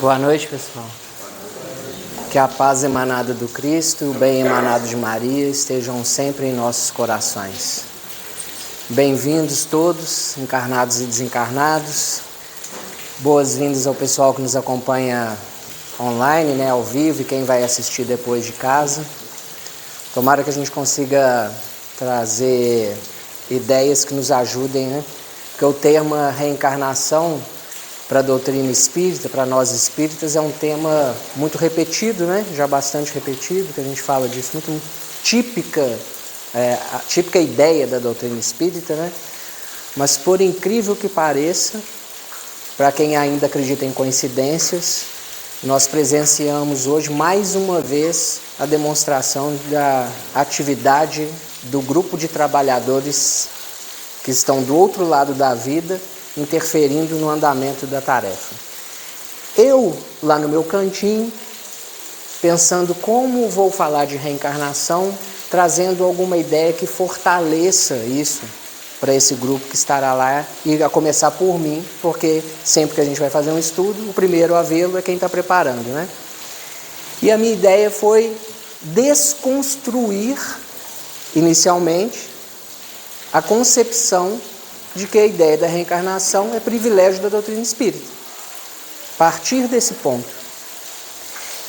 Boa noite, pessoal. Que a paz emanada do Cristo e o bem emanado de Maria estejam sempre em nossos corações. Bem-vindos todos, encarnados e desencarnados. Boas-vindas ao pessoal que nos acompanha online, ao vivo, e quem vai assistir depois de casa. Tomara que a gente consiga trazer ideias que nos ajudem, Porque o tema reencarnação, para a doutrina espírita, para nós espíritas, é um tema muito repetido, já bastante repetido, que a gente fala disso, muito típica, a típica ideia da doutrina espírita, Mas por incrível que pareça, para quem ainda acredita em coincidências, nós presenciamos hoje mais uma vez a demonstração da atividade do grupo de trabalhadores que estão do outro lado da vida, interferindo no andamento da tarefa. Eu, lá no meu cantinho, pensando como vou falar de reencarnação, trazendo alguma ideia que fortaleça isso para esse grupo que estará lá, e a começar por mim, porque sempre que a gente vai fazer um estudo, o primeiro a vê-lo é quem está preparando, E a minha ideia foi desconstruir, inicialmente, a concepção de que a ideia da reencarnação é privilégio da doutrina espírita. A partir desse ponto.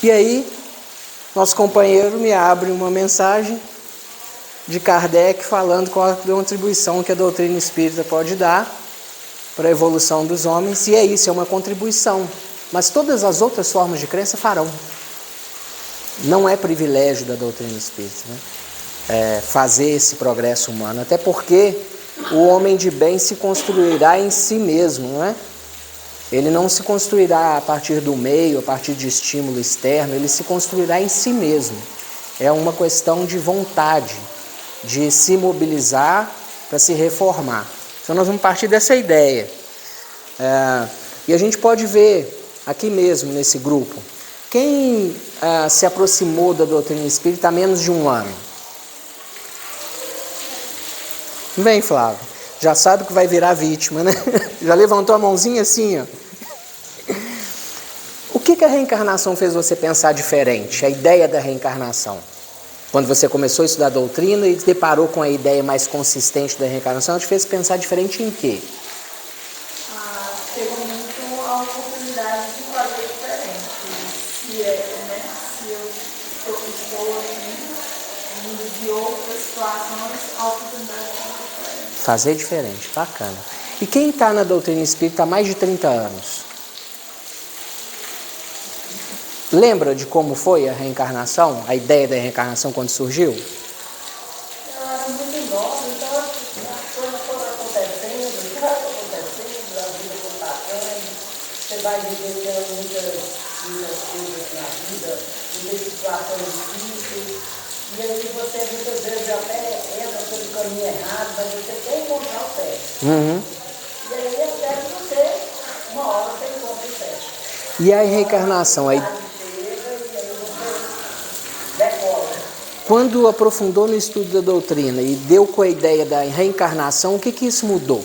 E aí, nosso companheiro me abre uma mensagem de Kardec falando qual a contribuição que a doutrina espírita pode dar para a evolução dos homens, e é isso, é uma contribuição. Mas todas as outras formas de crença farão. Não é privilégio da doutrina espírita, fazer esse progresso humano, até porque o homem de bem se construirá em si mesmo, Ele não se construirá a partir do meio, a partir de estímulo externo, ele se construirá em si mesmo. É uma questão de vontade, de se mobilizar para se reformar. Então nós vamos partir dessa ideia. E a gente pode ver aqui mesmo, nesse grupo, quem se aproximou da doutrina espírita há menos de um ano? Bem, Flávio, já sabe que vai virar vítima, Já levantou a mãozinha assim, O que a reencarnação fez você pensar diferente? A ideia da reencarnação. Quando você começou a estudar a doutrina e se deparou com a ideia mais consistente da reencarnação, ela te fez pensar diferente em quê? Chegou muito a oportunidade de fazer diferente. Se eu estou em mundo de outras situações, a oportunidade de fazer diferente. Fazer diferente, bacana. E quem está na doutrina espírita há mais de 30 anos? Lembra de como foi a reencarnação, a ideia da reencarnação quando surgiu? Eu era muito nova, então as coisas foram acontecendo, a vida foi passando, você vai vivenciando muitas coisas na vida, muitas situações difíceis, e aí você muitas vezes até entra pelo caminho errado, mas você quer encontrar o certo. E aí até que você, uma hora você encontra o certo. E a reencarnação? Quando aprofundou no estudo da doutrina e deu com a ideia da reencarnação, o que isso mudou?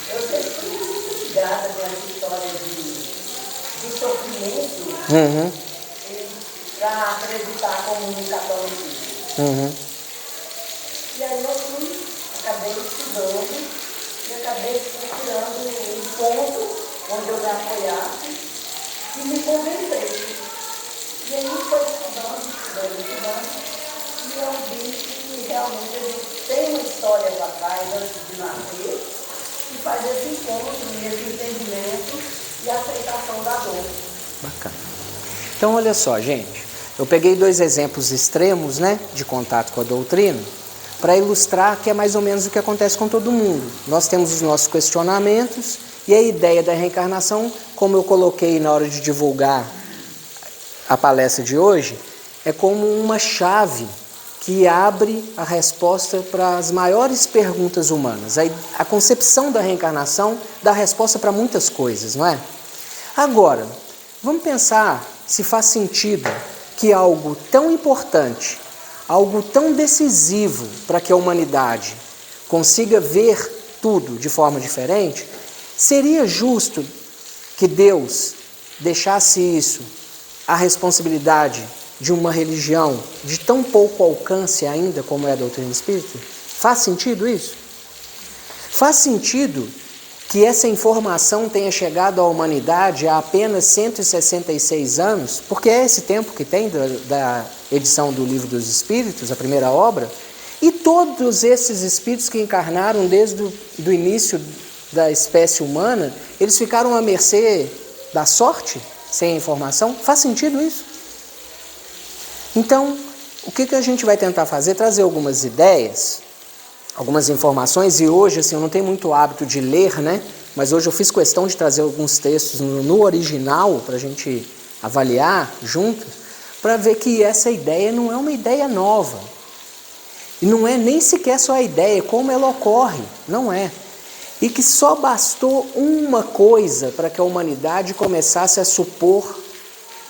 Eu sempre fui muito ligada nessa história de sofrimento para acreditar como um catolicismo. E aí eu acabei estudando e acabei procurando um ponto onde eu me apoiasse e me convencei. E aí foi estudando, e eu vi que realmente a gente tem uma história atrás antes de nascer, que faz esse encontro, esse entendimento e aceitação da dor. Bacana. Então, olha só, gente. Eu peguei 2 exemplos extremos, de contato com a doutrina, para ilustrar que é mais ou menos o que acontece com todo mundo. Nós temos os nossos questionamentos e a ideia da reencarnação, como eu coloquei na hora de divulgar a palestra de hoje, é como uma chave que abre a resposta para as maiores perguntas humanas. A concepção da reencarnação dá resposta para muitas coisas, não é? Agora, vamos pensar se faz sentido que algo tão importante, algo tão decisivo para que a humanidade consiga ver tudo de forma diferente, seria justo que Deus deixasse isso, a responsabilidade de uma religião de tão pouco alcance ainda como é a doutrina espírita? Faz sentido isso? Faz sentido que essa informação tenha chegado à humanidade há apenas 166 anos, porque é esse tempo que tem da edição do Livro dos Espíritos, a primeira obra, e todos esses espíritos que encarnaram desde o início da espécie humana, eles ficaram à mercê da sorte, sem a informação? Faz sentido isso? Então, o que a gente vai tentar fazer? Trazer algumas ideias, algumas informações, e hoje, assim, eu não tenho muito hábito de ler, né? Mas hoje eu fiz questão de trazer alguns textos no original, para a gente avaliar juntos, para ver que essa ideia não é uma ideia nova. E não é nem sequer só a ideia, como ela ocorre, não é. E que só bastou uma coisa para que a humanidade começasse a supor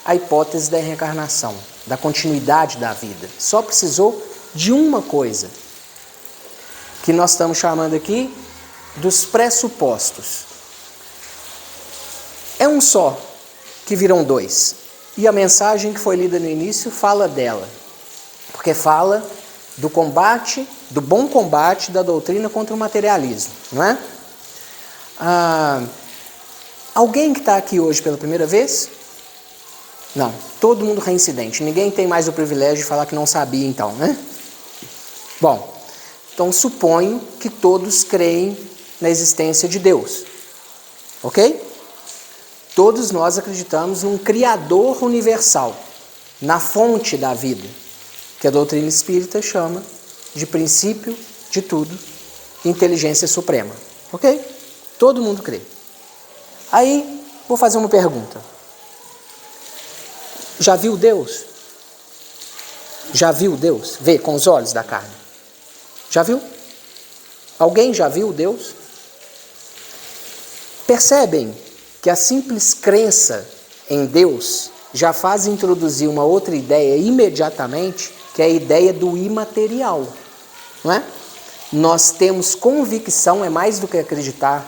a hipótese da reencarnação, da continuidade da vida. Só precisou de uma coisa, que nós estamos chamando aqui dos pressupostos. É um só, que viram dois. E a mensagem que foi lida no início fala dela, porque fala do combate, do bom combate da doutrina contra o materialismo, não é? Alguém que está aqui hoje pela primeira vez? Não, todo mundo reincidente. Ninguém tem mais o privilégio de falar que não sabia então, né? Bom, então suponho que todos creem na existência de Deus, ok? Todos nós acreditamos num Criador universal, na fonte da vida, que a doutrina espírita chama de princípio de tudo, inteligência suprema, ok? Todo mundo crê. Aí, vou fazer uma pergunta. Já viu Deus? Já viu Deus? Vê com os olhos da carne. Já viu? Alguém já viu Deus? Percebem que a simples crença em Deus já faz introduzir uma outra ideia imediatamente, que é a ideia do imaterial, não é? Nós temos convicção, é mais do que acreditar,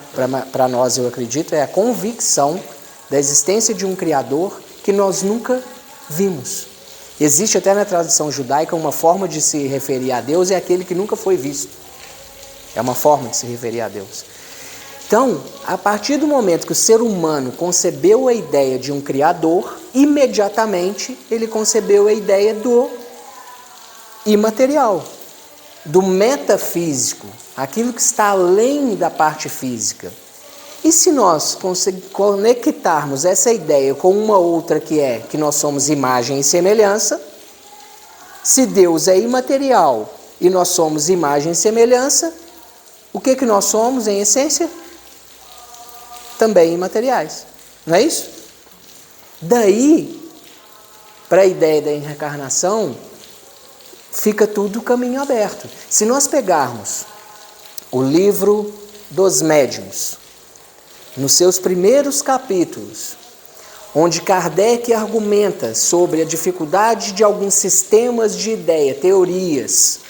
para nós eu acredito, é a convicção da existência de um Criador que nós nunca vimos. Existe até na tradição judaica uma forma de se referir a Deus, é aquele que nunca foi visto. É uma forma de se referir a Deus. Então, a partir do momento que o ser humano concebeu a ideia de um Criador, imediatamente ele concebeu a ideia do imaterial, do metafísico, aquilo que está além da parte física. E se nós conectarmos essa ideia com uma outra que é que nós somos imagem e semelhança, se Deus é imaterial e nós somos imagem e semelhança, o que nós somos em essência? Também imateriais, não é isso? Daí, para a ideia da reencarnação, fica tudo caminho aberto. Se nós pegarmos o livro dos médiuns, nos seus primeiros capítulos, onde Kardec argumenta sobre a dificuldade de alguns sistemas de ideia, teorias,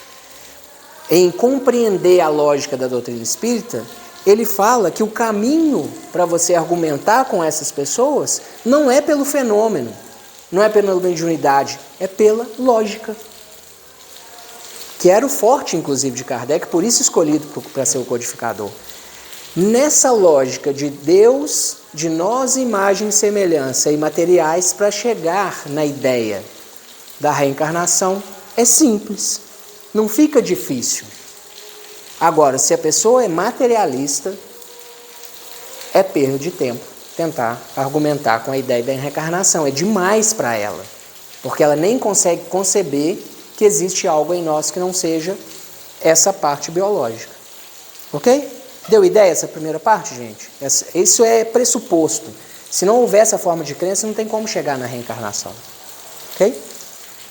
em compreender a lógica da doutrina espírita, ele fala que o caminho para você argumentar com essas pessoas não é pelo fenômeno, não é pela mediunidade, é pela lógica. Que era o forte, inclusive, de Kardec, por isso escolhido para ser o codificador. Nessa lógica de Deus, de nós, imagem e semelhança e materiais, para chegar na ideia da reencarnação, é simples, não fica difícil. Agora, se a pessoa é materialista, é perda de tempo tentar argumentar com a ideia da reencarnação. É demais para ela, porque ela nem consegue conceber que existe algo em nós que não seja essa parte biológica. Ok? Deu ideia essa primeira parte, gente? Isso é pressuposto. Se não houver essa forma de crença, não tem como chegar na reencarnação. Ok?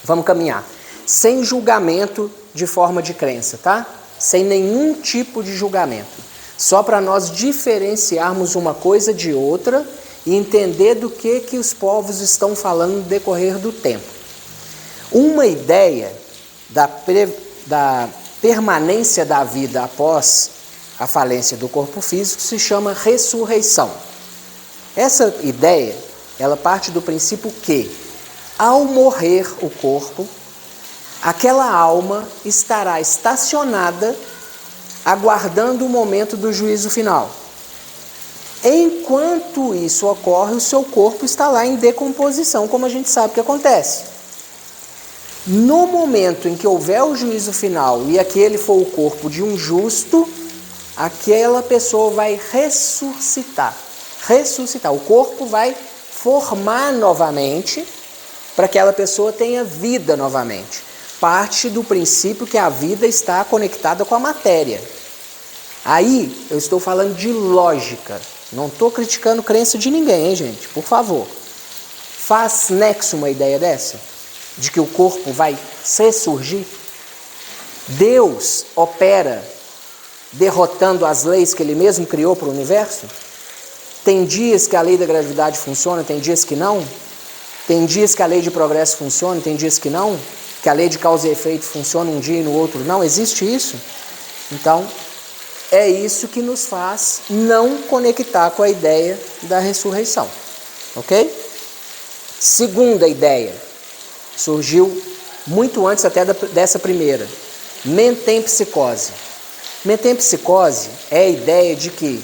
Vamos caminhar. Sem julgamento de forma de crença, tá? Sem nenhum tipo de julgamento. Só para nós diferenciarmos uma coisa de outra e entender do que os povos estão falando no decorrer do tempo. Uma ideia da permanência da vida após a falência do corpo físico se chama ressurreição. Essa ideia, ela parte do princípio que, ao morrer o corpo, aquela alma estará estacionada, aguardando o momento do juízo final. Enquanto isso ocorre, o seu corpo está lá em decomposição, como a gente sabe que acontece. No momento em que houver o juízo final e aquele for o corpo de um justo, aquela pessoa vai ressuscitar. O corpo vai formar novamente para que aquela pessoa tenha vida novamente. Parte do princípio que a vida está conectada com a matéria. Aí eu estou falando de lógica. Não estou criticando crença de ninguém, hein, gente? Por favor. Faz nexo uma ideia dessa? De que o corpo vai ressurgir? Deus opera derrotando as leis que Ele mesmo criou para o universo? Tem dias que a lei da gravidade funciona, tem dias que não? Tem dias que a lei de progresso funciona, tem dias que não? Que a lei de causa e efeito funciona um dia e no outro não? Existe isso? Então, é isso que nos faz não conectar com a ideia da ressurreição. Ok? Segunda ideia, surgiu muito antes até dessa primeira. Metempsicose. Metempsicose é a ideia de que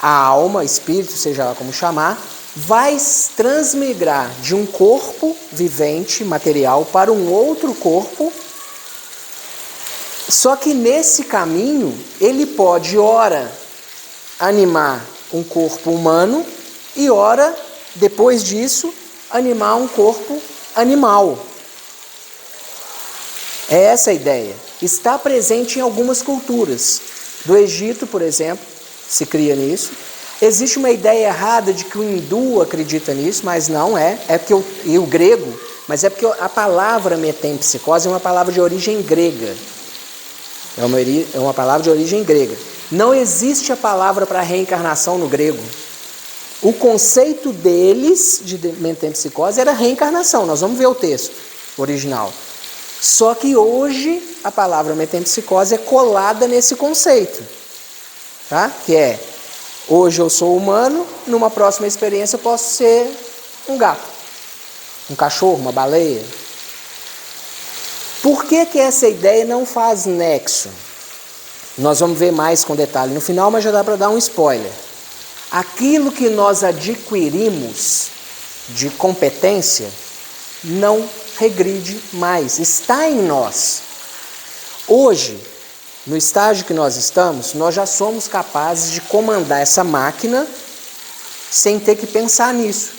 a alma, espírito, seja lá como chamar, vai transmigrar de um corpo vivente, material, para um outro corpo. Só que nesse caminho, ele pode, ora, animar um corpo humano e, ora, depois disso, animar um corpo animal. É essa a ideia. Está presente em algumas culturas. Do Egito, por exemplo, se cria nisso. Existe uma ideia errada de que o hindu acredita nisso, mas não é. É porque o grego, mas é porque a palavra metempsicose é uma palavra de origem grega. É uma palavra de origem grega. Não existe a palavra para reencarnação no grego. O conceito deles de metempsicose era reencarnação. Nós vamos ver o texto original. Só que hoje a palavra metempsicose é colada nesse conceito. Tá? Que é, hoje eu sou humano, numa próxima experiência eu posso ser um gato, um cachorro, uma baleia. Por que essa ideia não faz nexo? Nós vamos ver mais com detalhe no final, mas já dá para dar um spoiler. Aquilo que nós adquirimos de competência não regride mais, está em nós. Hoje, no estágio que nós estamos, nós já somos capazes de comandar essa máquina sem ter que pensar nisso,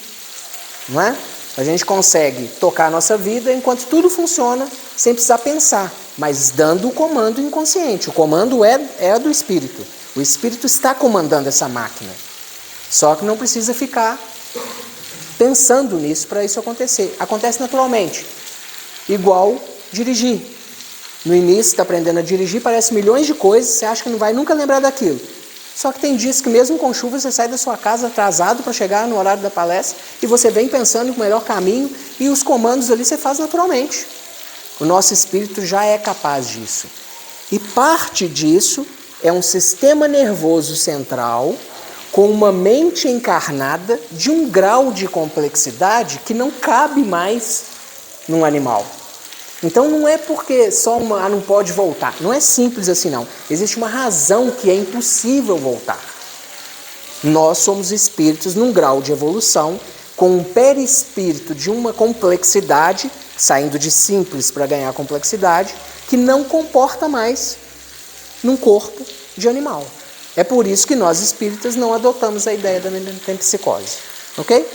não é? A gente consegue tocar a nossa vida enquanto tudo funciona sem precisar pensar, mas dando o comando inconsciente. O comando é do espírito. O espírito está comandando essa máquina. Só que não precisa ficar pensando nisso para isso acontecer. Acontece naturalmente. Igual dirigir. No início, está aprendendo a dirigir, parece milhões de coisas, você acha que não vai nunca lembrar daquilo. Só que tem dias que mesmo com chuva você sai da sua casa atrasado para chegar no horário da palestra e você vem pensando no melhor caminho e os comandos ali você faz naturalmente. O nosso espírito já é capaz disso. E parte disso é um sistema nervoso central com uma mente encarnada de um grau de complexidade que não cabe mais num animal. Então não é porque só não pode voltar. Não é simples assim não. Existe uma razão que é impossível voltar. Nós somos espíritos num grau de evolução com um perispírito de uma complexidade, saindo de simples para ganhar complexidade, que não comporta mais num corpo de animal. É por isso que nós espíritas não adotamos a ideia da metempsicose. Ok?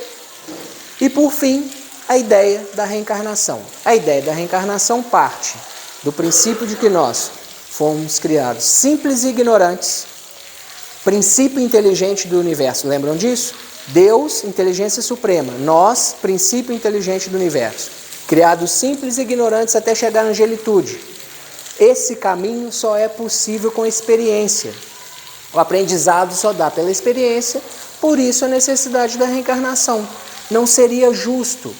E por fim, a ideia da reencarnação. A ideia da reencarnação parte do princípio de que nós fomos criados simples e ignorantes, princípio inteligente do universo. Lembram disso? Deus, inteligência suprema. Nós, princípio inteligente do universo. Criados simples e ignorantes até chegar na angelitude. Esse caminho só é possível com experiência. O aprendizado só dá pela experiência, por isso a necessidade da reencarnação. Não seria justo,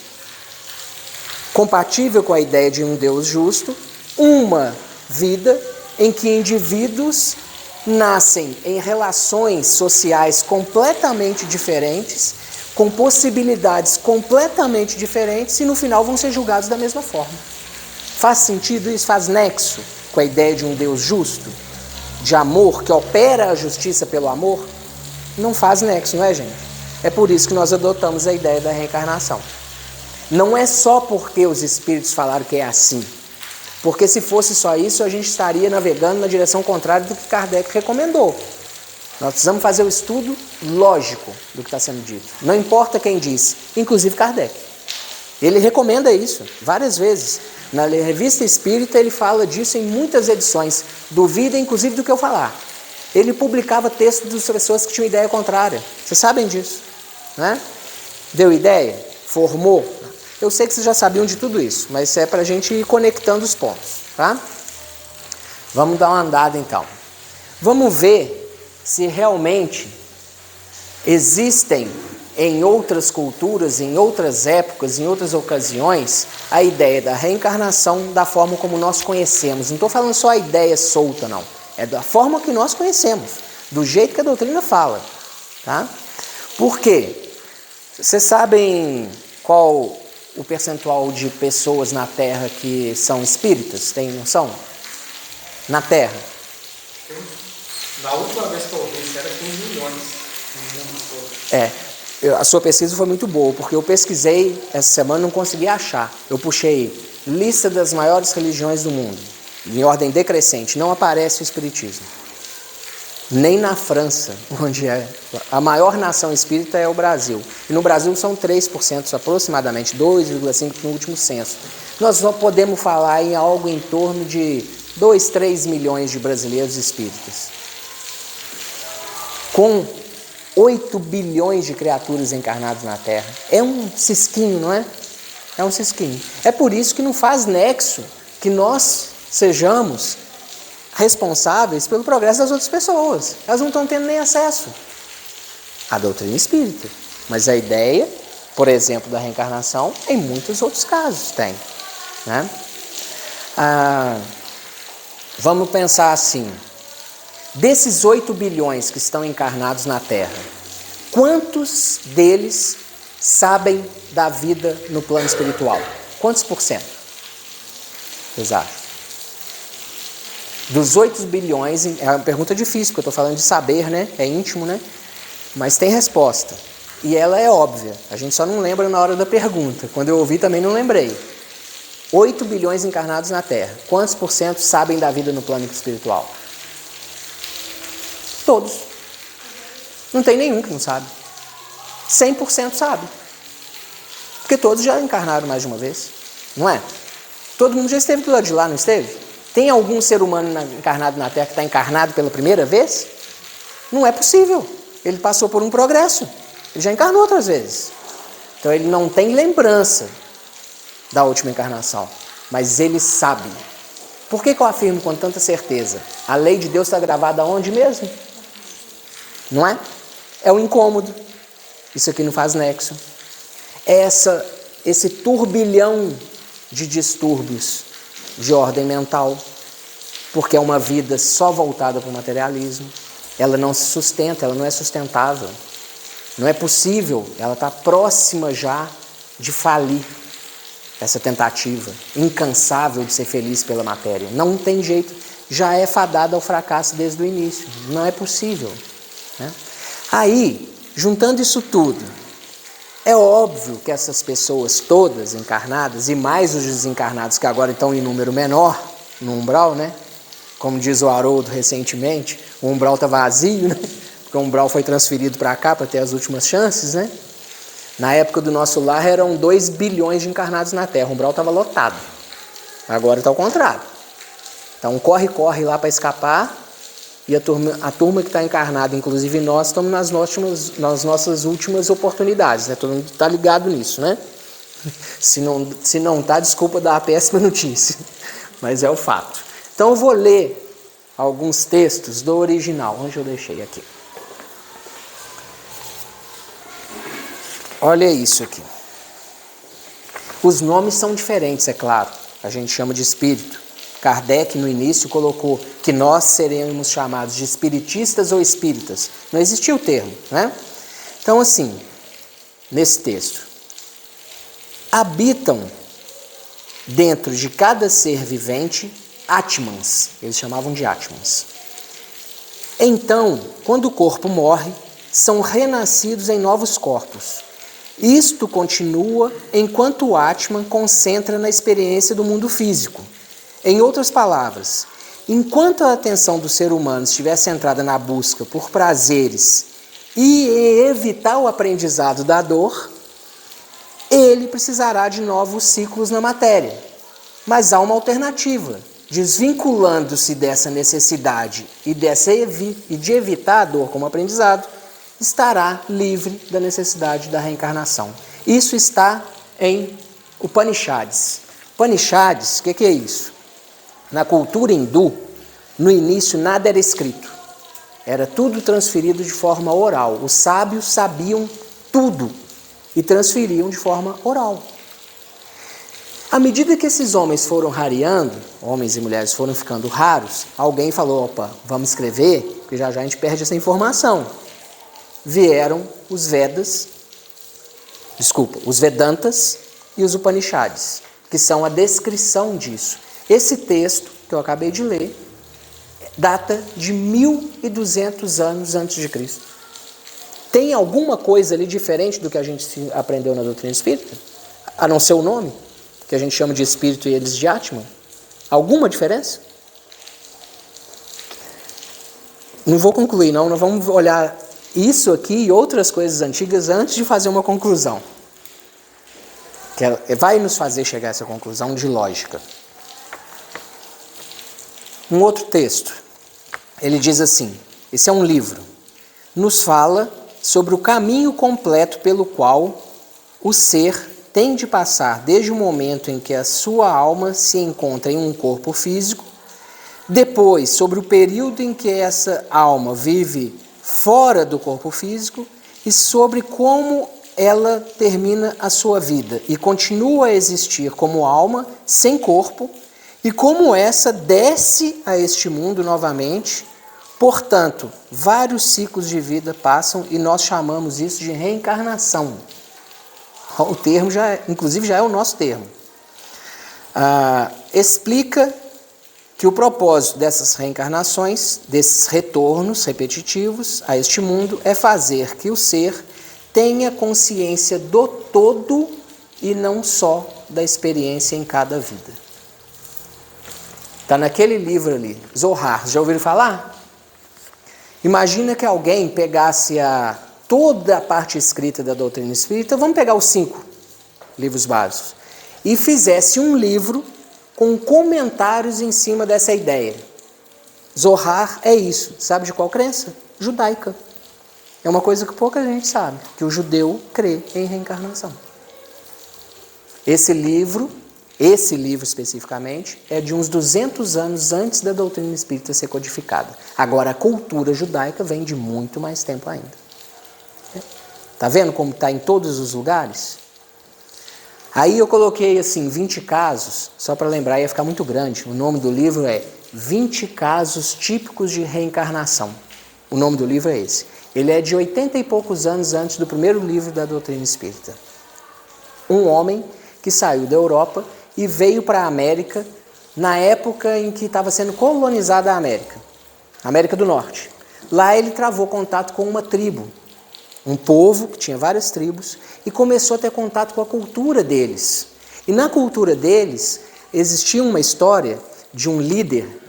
compatível com a ideia de um Deus justo, uma vida em que indivíduos nascem em relações sociais completamente diferentes com possibilidades completamente diferentes e no final vão ser julgados da mesma forma. Faz sentido isso? Faz nexo com a ideia de um Deus justo, de amor, que opera a justiça pelo amor? Não faz nexo, não é, gente? É por isso que nós adotamos a ideia da reencarnação. Não é só porque os espíritos falaram que é assim, porque se fosse só isso, a gente estaria navegando na direção contrária do que Kardec recomendou. Nós precisamos fazer o estudo lógico do que está sendo dito. Não importa quem disse, inclusive Kardec. Ele recomenda isso várias vezes. Na Revista Espírita ele fala disso em muitas edições. Duvida inclusive do que eu falar. Ele publicava textos das pessoas que tinham ideia contrária. Vocês sabem disso, né? Deu ideia? Formou? Eu sei que vocês já sabiam de tudo isso, mas é para a gente ir conectando os pontos, tá? Vamos dar uma andada então. Vamos ver se realmente existem em outras culturas, em outras épocas, em outras ocasiões, a ideia da reencarnação da forma como nós conhecemos. Não estou falando só a ideia solta, não. É da forma que nós conhecemos, do jeito que a doutrina fala. Tá? Por quê? Vocês sabem qual o percentual de pessoas na Terra que são espíritas? Tem noção? Na Terra? Na última vez que eu ouvi, era 15 milhões. A sua pesquisa foi muito boa, porque eu pesquisei essa semana e não consegui achar. Eu puxei lista das maiores religiões do mundo, em ordem decrescente, não aparece o Espiritismo. Nem na França, onde é a maior nação espírita é o Brasil. E no Brasil são 3% aproximadamente, 2,5% no último censo. Nós só podemos falar em algo em torno de 2, 3 milhões de brasileiros espíritas. Com 8 bilhões de criaturas encarnadas na Terra. É um cisquinho, não é? É um cisquinho. É por isso que não faz nexo que nós sejamos responsáveis pelo progresso das outras pessoas. Elas não estão tendo nem acesso à doutrina espírita. Mas a ideia, por exemplo, da reencarnação, em muitos outros casos tem. Né? Vamos pensar assim. Desses 8 bilhões que estão encarnados na Terra, quantos deles sabem da vida no plano espiritual? Quantos por cento? Vocês acham? Dos 8 bilhões, é uma pergunta difícil, porque eu estou falando de saber, né? É íntimo, né? Mas tem resposta. E ela é óbvia. A gente só não lembra na hora da pergunta. Quando eu ouvi também não lembrei. 8 bilhões encarnados na Terra. Quantos por cento sabem da vida no plano espiritual? Todos. Não tem nenhum que não sabe. 100% sabe. Porque todos já encarnaram mais de uma vez. Não é? Todo mundo já esteve do lado de lá, não esteve? Tem algum ser humano encarnado na Terra que está encarnado pela primeira vez? Não é possível. Ele passou por um progresso. Ele já encarnou outras vezes. Então ele não tem lembrança da última encarnação. Mas ele sabe. Por que eu afirmo com tanta certeza? A lei de Deus está gravada onde mesmo? Não é? É o incômodo. Isso aqui não faz nexo. É esse turbilhão de distúrbios de ordem mental, porque é uma vida só voltada para o materialismo. Ela não se sustenta, ela não é sustentável. Não é possível, ela está próxima já de falir essa tentativa incansável de ser feliz pela matéria. Não tem jeito, já é fadada ao fracasso desde o início. Não é possível. Né? Aí, juntando isso tudo, é óbvio que essas pessoas todas encarnadas, e mais os desencarnados que agora estão em número menor, no umbral, né? Como diz o Haroldo recentemente, o umbral está vazio, né? Porque o umbral foi transferido para cá para ter as últimas chances, né? Na época do nosso lar eram 2 bilhões de encarnados na Terra, o umbral estava lotado. Agora está ao contrário. Então corre lá para escapar. E a turma que está encarnada, inclusive nós, estamos nas nossas últimas oportunidades, né? Todo mundo está ligado nisso, né? Se não está, desculpa dar a péssima notícia, mas é o fato. Então eu vou ler alguns textos do original. Onde eu deixei aqui? Olha isso aqui. Os nomes são diferentes, é claro. A gente chama de espírito. Kardec, no início, colocou que nós seremos chamados de espiritistas ou espíritas. Não existia o termo, né? Então, assim, nesse texto. Habitam dentro de cada ser vivente Atmans, eles chamavam de Atmans. Então, quando o corpo morre, são renascidos em novos corpos. Isto continua enquanto o Atman concentra na experiência do mundo físico. Em outras palavras, enquanto a atenção do ser humano estiver centrada na busca por prazeres e evitar o aprendizado da dor, ele precisará de novos ciclos na matéria. Mas há uma alternativa. Desvinculando-se dessa necessidade e de evitar a dor como aprendizado, estará livre da necessidade da reencarnação. Isso está em Upanishads. Upanishads, o que é isso? Na cultura hindu, no início nada era escrito. Era tudo transferido de forma oral. Os sábios sabiam tudo e transferiam de forma oral. À medida que esses homens foram rareando, homens e mulheres foram ficando raros, alguém falou, opa, vamos escrever, porque já a gente perde essa informação. Vieram os Vedantas e os Upanishads, que são a descrição disso. Esse texto que eu acabei de ler data de 1200 anos antes de Cristo. Tem alguma coisa ali diferente do que a gente aprendeu na doutrina espírita? A não ser o nome? Que a gente chama de espírito e eles de Atman? Alguma diferença? Não vou concluir, não. Nós vamos olhar isso aqui e outras coisas antigas antes de fazer uma conclusão. Que vai nos fazer chegar a essa conclusão de lógica. Um outro texto. Ele diz assim, esse é um livro. Nos fala sobre o caminho completo pelo qual o ser tem de passar desde o momento em que a sua alma se encontra em um corpo físico, depois sobre o período em que essa alma vive fora do corpo físico e sobre como ela termina a sua vida e continua a existir como alma sem corpo e como essa desce a este mundo novamente. Portanto, vários ciclos de vida passam e nós chamamos isso de reencarnação. O termo inclusive já é o nosso termo. Explica que o propósito dessas reencarnações, desses retornos repetitivos a este mundo, é fazer que o ser tenha consciência do todo e não só da experiência em cada vida. Está naquele livro ali, Zohar, já ouviram falar? Imagina que alguém pegasse toda a parte escrita da doutrina espírita, vamos pegar os 5 livros básicos, e fizesse um livro com comentários em cima dessa ideia. Zohar é isso. Sabe de qual crença? Judaica. É uma coisa que pouca gente sabe, que o judeu crê em reencarnação. Esse livro especificamente, é de uns 200 anos antes da doutrina espírita ser codificada. Agora, a cultura judaica vem de muito mais tempo ainda. Está vendo como está em todos os lugares? Aí eu coloquei assim 20 casos, só para lembrar, ia ficar muito grande. O nome do livro é 20 casos típicos de reencarnação. O nome do livro é esse. Ele é de 80 e poucos anos antes do primeiro livro da doutrina espírita. Um homem que saiu da Europa e veio para a América na época em que estava sendo colonizada a América do Norte. Lá ele travou contato com uma tribo, um povo que tinha várias tribos, e começou a ter contato com a cultura deles. E na cultura deles existia uma história de um líder,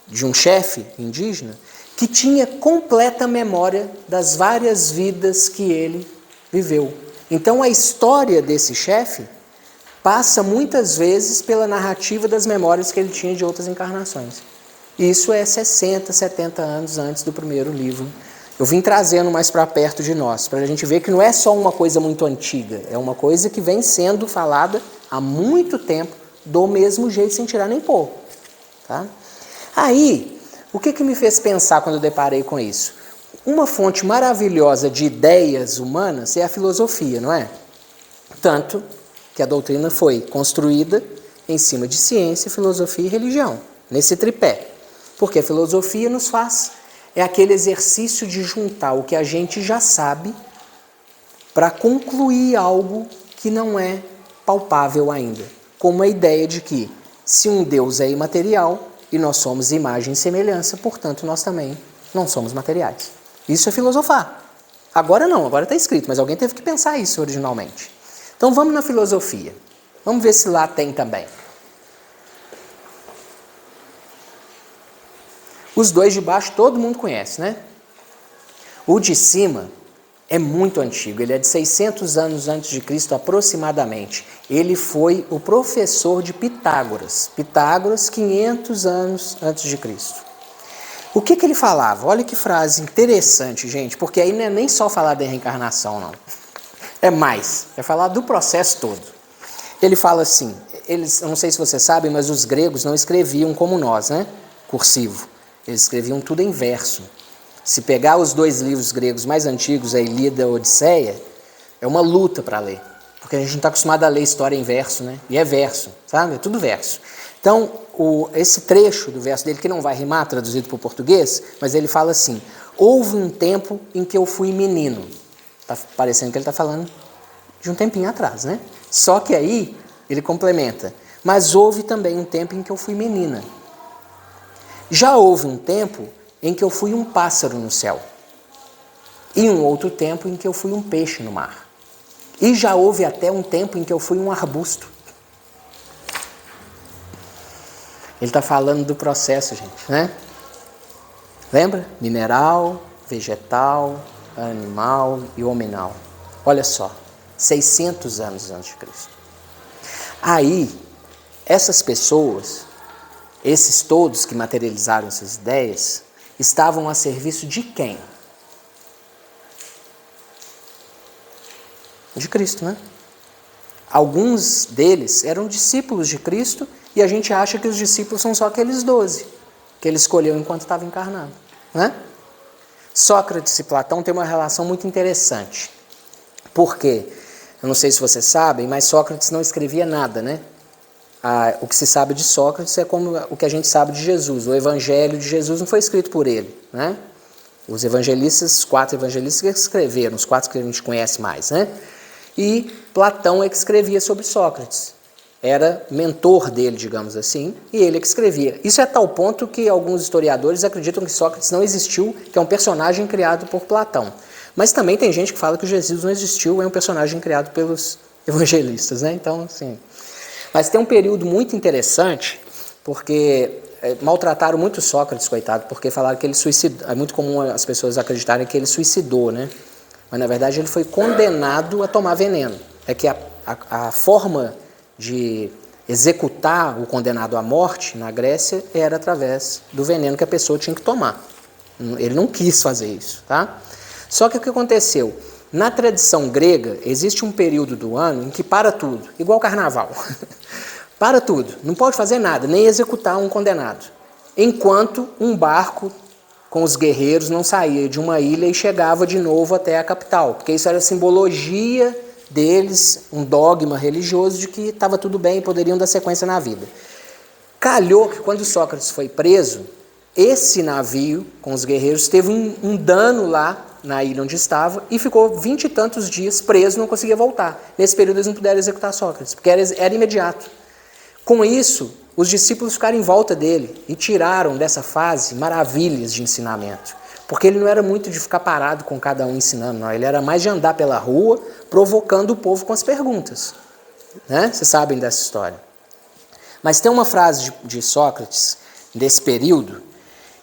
de um chefe indígena, que tinha completa memória das várias vidas que ele viveu. Então a história desse chefe passa muitas vezes pela narrativa das memórias que ele tinha de outras encarnações. Isso é 60, 70 anos antes do primeiro livro. Eu vim trazendo mais para perto de nós, para a gente ver que não é só uma coisa muito antiga, é uma coisa que vem sendo falada há muito tempo, do mesmo jeito, sem tirar nem pôr. Tá? Aí, o que me fez pensar quando eu deparei com isso? Uma fonte maravilhosa de ideias humanas é a filosofia, não é? Tanto que a doutrina foi construída em cima de ciência, filosofia e religião, nesse tripé. Porque a filosofia nos faz, é aquele exercício de juntar o que a gente já sabe para concluir algo que não é palpável ainda, como a ideia de que se um Deus é imaterial e nós somos imagem e semelhança, portanto nós também não somos materiais. Isso é filosofar. Agora não, agora está escrito, mas alguém teve que pensar isso originalmente. Então vamos na filosofia. Vamos ver se lá tem também. Os dois de baixo todo mundo conhece, né? O de cima é muito antigo, ele é de 600 anos antes de Cristo aproximadamente. Ele foi o professor de Pitágoras. Pitágoras, 500 anos antes de Cristo. O que ele falava? Olha que frase interessante, gente, porque aí não é nem só falar da reencarnação, não. É mais, é falar do processo todo. Ele fala assim, eu não sei se vocês sabem, mas os gregos não escreviam como nós, né? Cursivo. Eles escreviam tudo em verso. Se pegar os dois livros gregos mais antigos, a Ilíada e a Odisseia, é uma luta para ler. Porque a gente não está acostumado a ler história em verso, né? E é verso, sabe? É tudo verso. Então, esse trecho do verso dele, que não vai rimar, traduzido para o português, mas ele fala assim, houve um tempo em que eu fui menino. Está parecendo que ele está falando de um tempinho atrás, né? Só que aí ele complementa, mas houve também um tempo em que eu fui menina. Já houve um tempo em que eu fui um pássaro no céu, e um outro tempo em que eu fui um peixe no mar. E já houve até um tempo em que eu fui um arbusto. Ele está falando do processo, gente, né? Lembra? Mineral, vegetal, animal e hominal. Olha só, 600 anos antes de Cristo. Aí, essas pessoas, esses todos que materializaram essas ideias, estavam a serviço de quem? De Cristo, né? Alguns deles eram discípulos de Cristo e a gente acha que os discípulos são só aqueles 12 que ele escolheu enquanto estava encarnado, né? Sócrates e Platão têm uma relação muito interessante. Por quê? Eu não sei se vocês sabem, mas Sócrates não escrevia nada, né? O que se sabe de Sócrates é como o que a gente sabe de Jesus. O evangelho de Jesus não foi escrito por ele, né? Os evangelistas, os 4 evangelistas que escreveram, os 4 que a gente conhece mais, né? E Platão é que escrevia sobre Sócrates. Era mentor dele, digamos assim, e ele é que escrevia. Isso é a tal ponto que alguns historiadores acreditam que Sócrates não existiu, que é um personagem criado por Platão. Mas também tem gente que fala que Jesus não existiu, é um personagem criado pelos evangelistas, né? Então, assim... Mas tem um período muito interessante, porque maltrataram muito Sócrates, coitado, porque falaram que ele suicidou. É muito comum as pessoas acreditarem que ele suicidou, né? Mas, na verdade, ele foi condenado a tomar veneno. É que a forma de executar o condenado à morte na Grécia era através do veneno que a pessoa tinha que tomar. Ele não quis fazer isso, tá? Só que o que aconteceu? Na tradição grega, existe um período do ano em que para tudo, igual carnaval. Para tudo, não pode fazer nada, nem executar um condenado. Enquanto um barco com os guerreiros não saía de uma ilha e chegava de novo até a capital. Porque isso era simbologia deles, um dogma religioso de que estava tudo bem e poderiam dar sequência na vida. Calhou que quando Sócrates foi preso, esse navio com os guerreiros teve um dano lá na ilha onde estava e ficou 20 e tantos dias preso, não conseguia voltar. Nesse período eles não puderam executar Sócrates, porque era imediato. Com isso, os discípulos ficaram em volta dele e tiraram dessa fase maravilhas de ensinamento. Porque ele não era muito de ficar parado com cada um ensinando, não. Ele era mais de andar pela rua, provocando o povo com as perguntas. Né? Vocês sabem dessa história. Mas tem uma frase de Sócrates, desse período,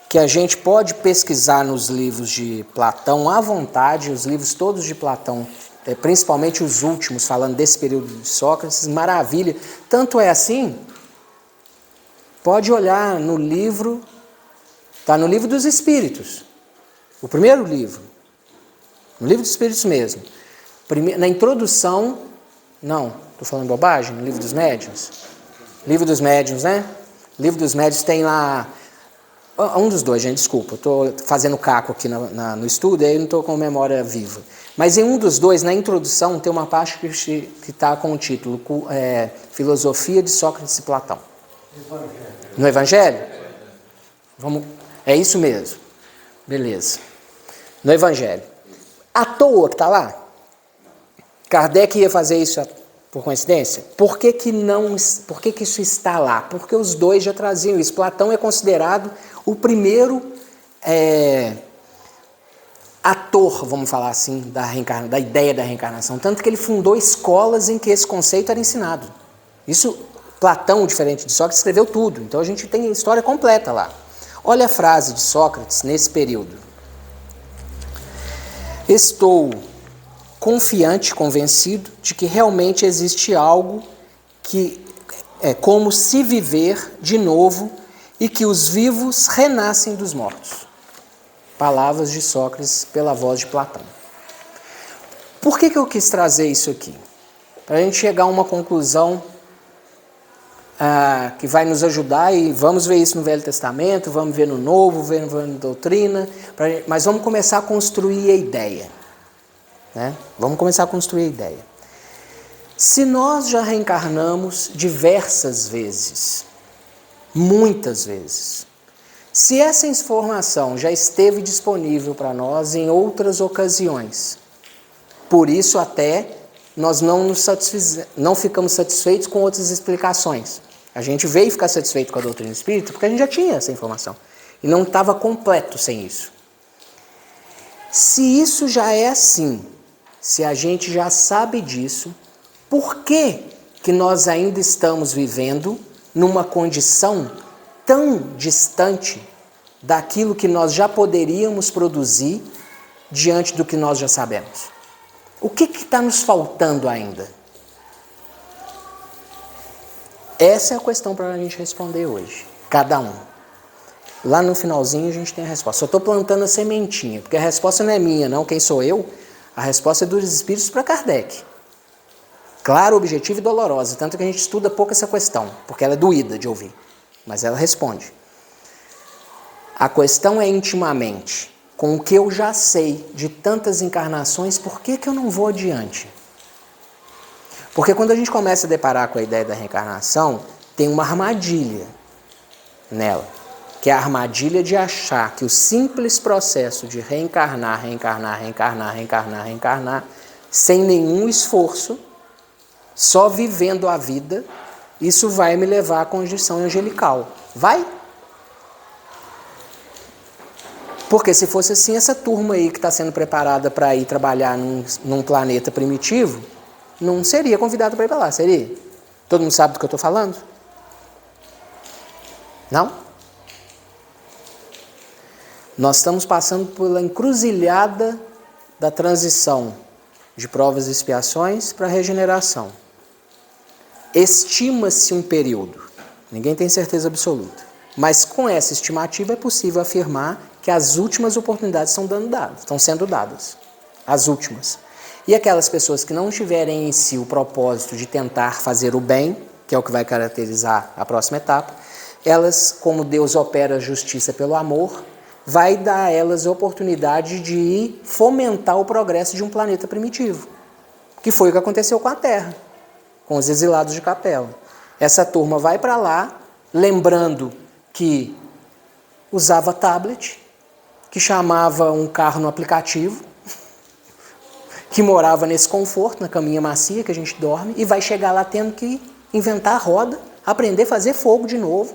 que a gente pode pesquisar nos livros de Platão à vontade, os livros todos de Platão, principalmente os últimos, falando desse período de Sócrates, maravilha. Tanto é assim, pode olhar no livro, está no livro dos Espíritos, o primeiro livro, no livro dos Espíritos mesmo. Na introdução, não, estou falando bobagem, no livro dos Médiuns? Livro dos Médiuns, né? Livro dos Médiuns tem lá, um dos dois, gente, desculpa, estou fazendo caco aqui no estudo, aí eu não estou com memória viva. Mas em um dos dois, na introdução, tem uma parte que está com o título Filosofia de Sócrates e Platão. Evangelho. No Evangelho? É isso mesmo. Beleza. No Evangelho. À toa que está lá? Kardec ia fazer isso por coincidência? Por que que isso está lá? Porque os dois já traziam isso. Platão é considerado o primeiro ator, vamos falar assim, da ideia da reencarnação. Tanto que ele fundou escolas em que esse conceito era ensinado. Isso, Platão, diferente de Sócrates, escreveu tudo. Então a gente tem a história completa lá. Olha a frase de Sócrates nesse período. Estou confiante, convencido de que realmente existe algo que é como se viver de novo e que os vivos renascem dos mortos. Palavras de Sócrates pela voz de Platão. Por que eu quis trazer isso aqui? Para a gente chegar a uma conclusão que vai nos ajudar, e vamos ver isso no Velho Testamento, vamos ver no Novo, vamos ver na doutrina, mas vamos começar a construir a ideia. Né? Vamos começar a construir a ideia. Se nós já reencarnamos diversas vezes, muitas vezes, se essa informação já esteve disponível para nós em outras ocasiões, por isso até nós não ficamos satisfeitos com outras explicações. A gente veio ficar satisfeito com a doutrina espírita porque a gente já tinha essa informação e não estava completo sem isso. Se isso já é assim, se a gente já sabe disso, por que nós ainda estamos vivendo numa condição tão distante daquilo que nós já poderíamos produzir diante do que nós já sabemos? O que está nos faltando ainda? Essa é a questão para a gente responder hoje, cada um. Lá no finalzinho a gente tem a resposta. Só estou plantando a sementinha, porque a resposta não é minha, não. Quem sou eu? A resposta é dos espíritos para Kardec. Clara, objetiva e dolorosa. Tanto que a gente estuda pouco essa questão, porque ela é doída de ouvir. Mas ela responde. A questão é intimamente, com o que eu já sei de tantas encarnações, por que eu não vou adiante? Porque quando a gente começa a deparar com a ideia da reencarnação, tem uma armadilha nela, que é a armadilha de achar que o simples processo de reencarnar, sem nenhum esforço, só vivendo a vida, isso vai me levar à condição angelical. Vai? Porque se fosse assim, essa turma aí que está sendo preparada para ir trabalhar num planeta primitivo, não seria convidada para ir para lá, seria? Todo mundo sabe do que eu estou falando? Não? Nós estamos passando pela encruzilhada da transição de provas e expiações para a regeneração. Estima-se um período, ninguém tem certeza absoluta, mas com essa estimativa é possível afirmar que as últimas oportunidades estão sendo dadas, as últimas. E aquelas pessoas que não tiverem em si o propósito de tentar fazer o bem, que é o que vai caracterizar a próxima etapa, elas, como Deus opera a justiça pelo amor, vai dar a elas a oportunidade de fomentar o progresso de um planeta primitivo, que foi o que aconteceu com a Terra, com os exilados de Capela. Essa turma vai para lá, lembrando que usava tablet, que chamava um carro no aplicativo, que morava nesse conforto, na caminha macia que a gente dorme, e vai chegar lá tendo que inventar a roda, aprender a fazer fogo de novo,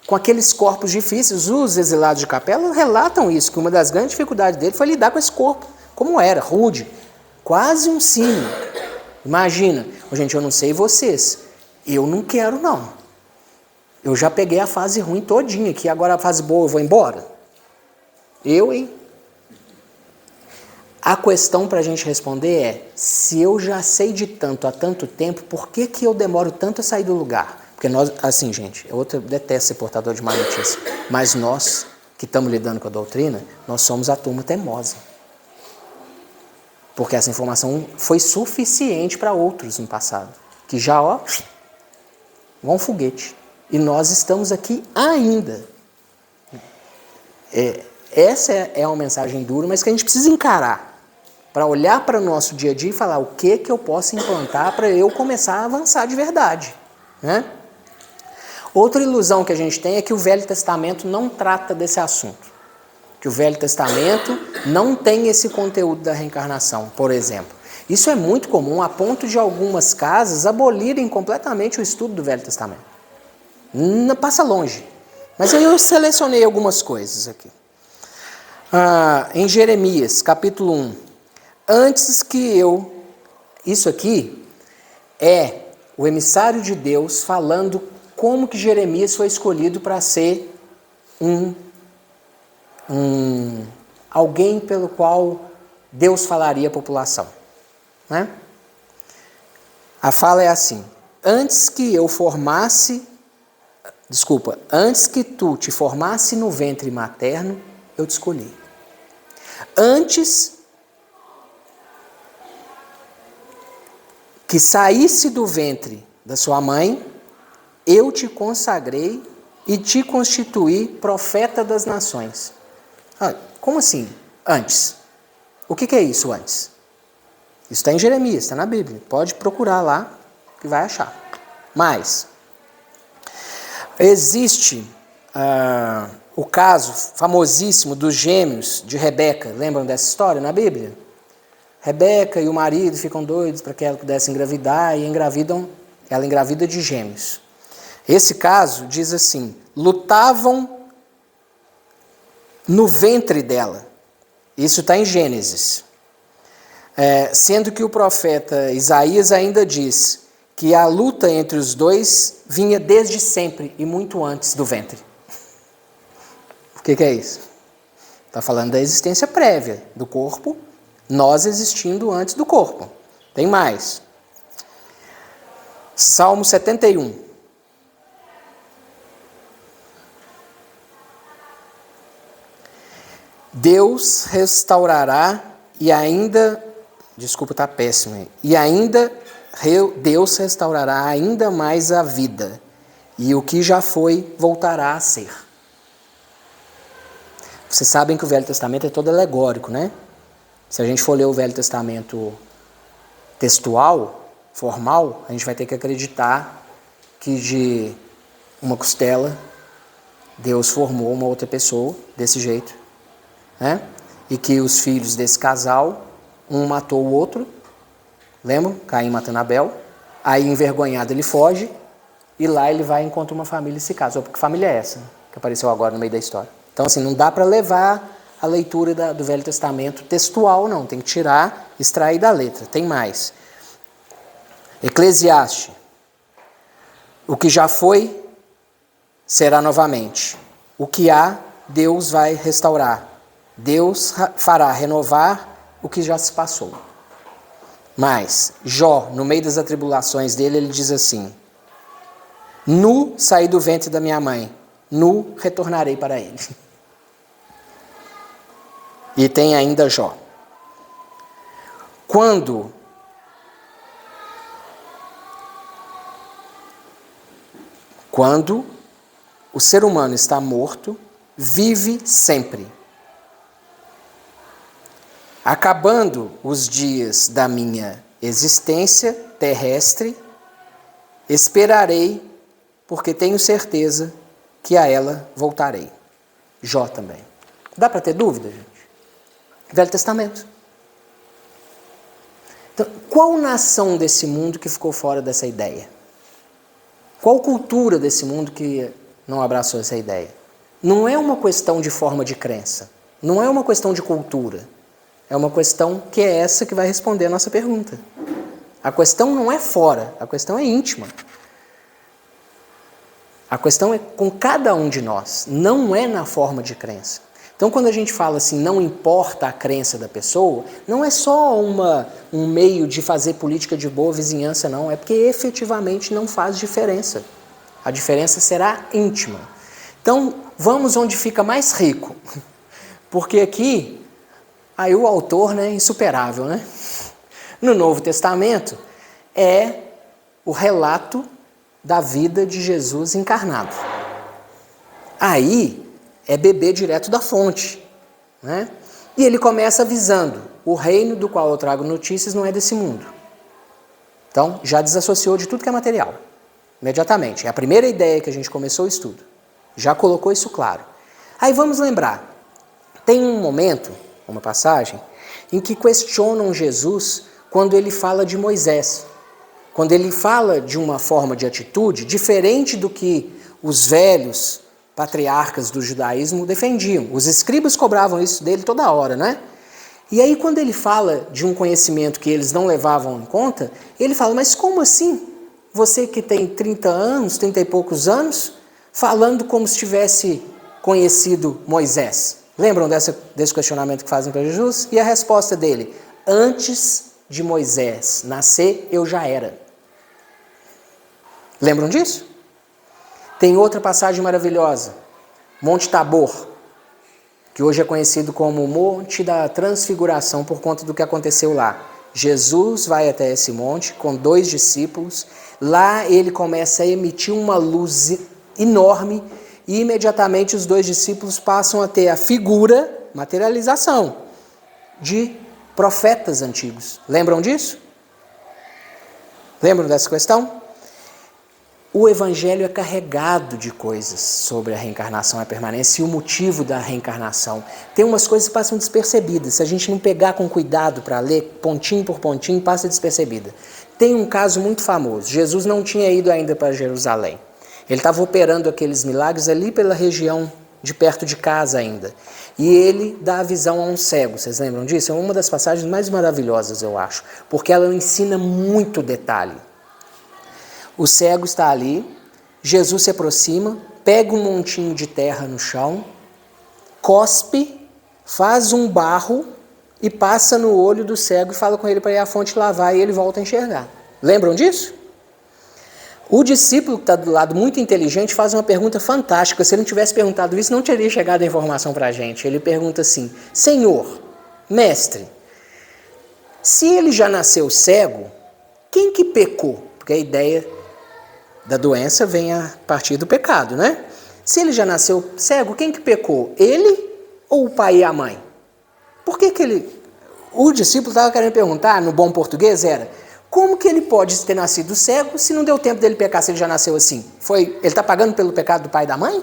com aqueles corpos difíceis. Os exilados de Capela relatam isso, que uma das grandes dificuldades dele foi lidar com esse corpo, como era, rude, quase um sino. Imagina, gente, eu não sei vocês, eu não quero não. Eu já peguei a fase ruim todinha aqui, agora a fase boa eu vou embora? Eu, hein? A questão para a gente responder é, se eu já sei de tanto há tanto tempo, por que eu demoro tanto a sair do lugar? Porque nós, assim, gente, eu detesto ser portador de má notícia, mas nós, que estamos lidando com a doutrina, nós somos a turma teimosa. Porque essa informação foi suficiente para outros no passado, que já, igual um foguete. E nós estamos aqui ainda. Essa é uma mensagem dura, mas que a gente precisa encarar. Para olhar para o nosso dia a dia e falar o que eu posso implantar para eu começar a avançar de verdade. Né? Outra ilusão que a gente tem é que o Velho Testamento não trata desse assunto. Que o Velho Testamento não tem esse conteúdo da reencarnação, por exemplo. Isso é muito comum, a ponto de algumas casas abolirem completamente o estudo do Velho Testamento. Não passa longe. Mas aí eu selecionei algumas coisas aqui. Em Jeremias, capítulo 1. Antes que eu... Isso aqui é o emissário de Deus falando como que Jeremias foi escolhido para ser alguém pelo qual Deus falaria à população. Né? A fala é assim: antes que tu te formasse no ventre materno, eu te escolhi. Antes que saísse do ventre da sua mãe, eu te consagrei e te constituí profeta das nações. Como assim? Antes. O que é isso antes? Isso está em Jeremias, está na Bíblia. Pode procurar lá que vai achar. Mas existe o caso famosíssimo dos gêmeos de Rebeca. Lembram dessa história na Bíblia? Rebeca e o marido ficam doidos para que ela pudesse engravidar e ela engravida de gêmeos. Esse caso diz assim: lutavam no ventre dela. Isso está em Gênesis. Sendo que o profeta Isaías ainda diz que a luta entre os dois vinha desde sempre e muito antes do ventre. O que é isso? Está falando da existência prévia do corpo, nós existindo antes do corpo. Tem mais. Salmo 71. Deus restaurará e ainda... Desculpa, está péssimo. Deus restaurará ainda mais a vida, e o que já foi voltará a ser. Vocês sabem que o Velho Testamento é todo alegórico, né? Se a gente for ler o Velho Testamento textual, formal, a gente vai ter que acreditar que de uma costela Deus formou uma outra pessoa desse jeito, né? E que os filhos desse casal, um matou o outro, lembram? Caim matando Abel. Aí, envergonhado, ele foge e lá ele vai e encontra uma família e se casa. Que família é essa que apareceu agora no meio da história? Então, assim, não dá para levar a leitura do Velho Testamento textual, não. Tem que tirar, extrair da letra. Tem mais. Eclesiastes. O que já foi, será novamente. O que há, Deus vai restaurar. Deus fará renovar o que já se passou. Mas Jó, no meio das atribulações dele, ele diz assim: nu saí do ventre da minha mãe, nu retornarei para ele. E tem ainda Jó. Quando o ser humano está morto, vive sempre. Acabando os dias da minha existência terrestre, esperarei, porque tenho certeza que a ela voltarei. Jó também. Dá para ter dúvida, gente? Velho Testamento. Então, qual nação desse mundo que ficou fora dessa ideia? Qual cultura desse mundo que não abraçou essa ideia? Não é uma questão de forma de crença. Não é uma questão de cultura. É uma questão que é essa que vai responder a nossa pergunta. A questão não é fora, a questão é íntima. A questão é com cada um de nós, não é na forma de crença. Então, quando a gente fala assim, não importa a crença da pessoa, não é só um meio de fazer política de boa vizinhança, não. É porque efetivamente não faz diferença. A diferença será íntima. Então, vamos onde fica mais rico. Porque aqui... Aí o autor, né, insuperável, né? No Novo Testamento é o relato da vida de Jesus encarnado. Aí é beber direto da fonte, né? E ele começa avisando: o reino do qual eu trago notícias não é desse mundo. Então já desassociou de tudo que é material, imediatamente. É a primeira ideia que a gente começou o estudo. Já colocou isso claro. Aí vamos lembrar, tem um momento, uma passagem, em que questionam Jesus quando ele fala de Moisés. Quando ele fala de uma forma de atitude diferente do que os velhos patriarcas do judaísmo defendiam. Os escribas cobravam isso dele toda hora, né? E aí quando ele fala de um conhecimento que eles não levavam em conta, ele fala, mas como assim? Você que tem 30 anos, 30 e poucos anos, falando como se tivesse conhecido Moisés. Lembram desse questionamento que fazem para Jesus? E a resposta dele, antes de Moisés nascer, eu já era. Lembram disso? Tem outra passagem maravilhosa, Monte Tabor, que hoje é conhecido como Monte da Transfiguração por conta do que aconteceu lá. Jesus vai até esse monte com 2 discípulos, lá ele começa a emitir uma luz enorme e imediatamente os 2 discípulos passam a ter a figura, materialização, de profetas antigos. Lembram disso? Lembram dessa questão? O Evangelho é carregado de coisas sobre a reencarnação e a permanência e o motivo da reencarnação. Tem umas coisas que passam despercebidas. Se a gente não pegar com cuidado para ler, pontinho por pontinho, passa despercebida. Tem um caso muito famoso. Jesus não tinha ido ainda para Jerusalém. Ele estava operando aqueles milagres ali pela região de perto de casa ainda. E ele dá a visão a um cego. Vocês lembram disso? É uma das passagens mais maravilhosas, eu acho. Porque ela ensina muito detalhe. O cego está ali, Jesus se aproxima, pega um montinho de terra no chão, cospe, faz um barro e passa no olho do cego e fala com ele para ir à fonte lavar e ele volta a enxergar. Lembram disso? O discípulo que está do lado, muito inteligente, faz uma pergunta fantástica. Se ele não tivesse perguntado isso, não teria chegado a informação para a gente. Ele pergunta assim, Senhor, mestre, se ele já nasceu cego, quem que pecou? Porque a ideia da doença vem a partir do pecado, né? Se ele já nasceu cego, quem que pecou? Ele ou o pai e a mãe? Por que ele... O discípulo estava querendo perguntar, no bom português, era como que ele pode ter nascido cego se não deu tempo dele pecar, se ele já nasceu assim? Ele está pagando pelo pecado do pai e da mãe?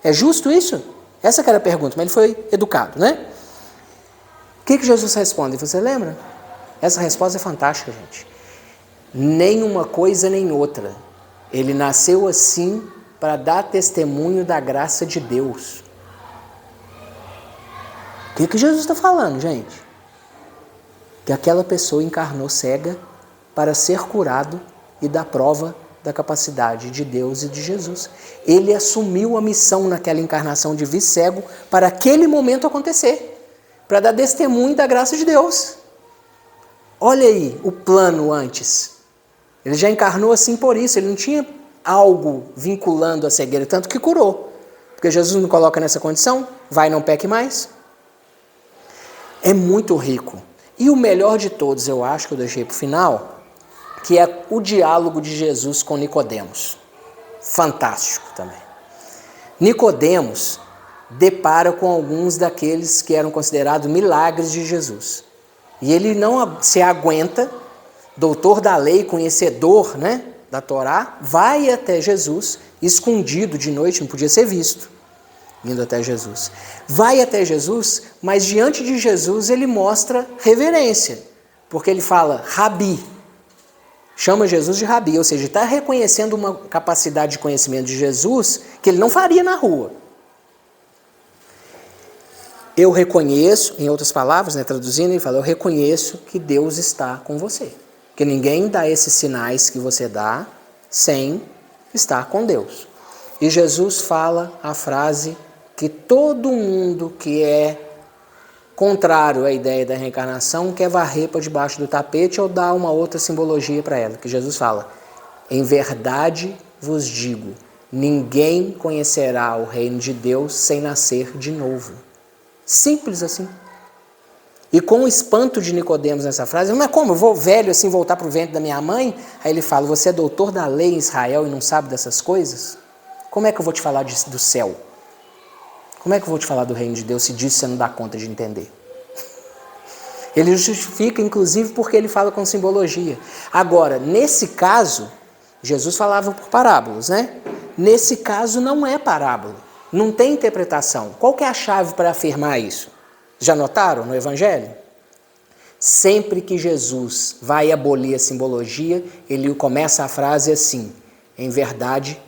É justo isso? Essa que era a pergunta, mas ele foi educado, né? O que Jesus responde? Você lembra? Essa resposta é fantástica, gente. Nem uma coisa nem outra. Ele nasceu assim para dar testemunho da graça de Deus. O que Jesus está falando, gente? Que aquela pessoa encarnou cega para ser curado e dar prova da capacidade de Deus e de Jesus. Ele assumiu a missão naquela encarnação de vir cego para aquele momento acontecer, para dar testemunho da graça de Deus. Olha aí o plano antes. Ele já encarnou assim por isso, ele não tinha algo vinculando a cegueira, tanto que curou. Porque Jesus não coloca nessa condição, vai, não peque mais. É muito rico. E o melhor de todos, eu acho que eu deixei para o final, que é o diálogo de Jesus com Nicodemos. Fantástico também. Nicodemos depara com alguns daqueles que eram considerados milagres de Jesus. E ele não se aguenta, doutor da lei, conhecedor, né, da Torá, vai até Jesus, escondido de noite, não podia ser visto, indo até Jesus. Vai até Jesus, mas diante de Jesus ele mostra reverência, porque ele fala, Rabi, chama Jesus de Rabi, ou seja, está reconhecendo uma capacidade de conhecimento de Jesus que ele não faria na rua. Eu reconheço, em outras palavras, né, traduzindo, ele fala, eu reconheço que Deus está com você. Porque ninguém dá esses sinais que você dá sem estar com Deus. E Jesus fala a frase que todo mundo que é contrário à ideia da reencarnação quer varrer para debaixo do tapete ou dar uma outra simbologia para ela. Que Jesus fala, em verdade vos digo, ninguém conhecerá o reino de Deus sem nascer de novo. Simples assim. E com o espanto de Nicodemos nessa frase, mas como, eu vou velho assim voltar para o ventre da minha mãe? Aí ele fala, você é doutor da lei em Israel e não sabe dessas coisas? Como é que eu vou te falar do céu? Como é que eu vou te falar do reino de Deus se disso você não dá conta de entender? Ele justifica, inclusive, porque ele fala com simbologia. Agora, nesse caso, Jesus falava por parábolas, né? Nesse caso não é parábola, não tem interpretação. Qual que é a chave para afirmar isso? Já notaram no Evangelho? Sempre que Jesus vai abolir a simbologia, ele começa a frase assim: em verdade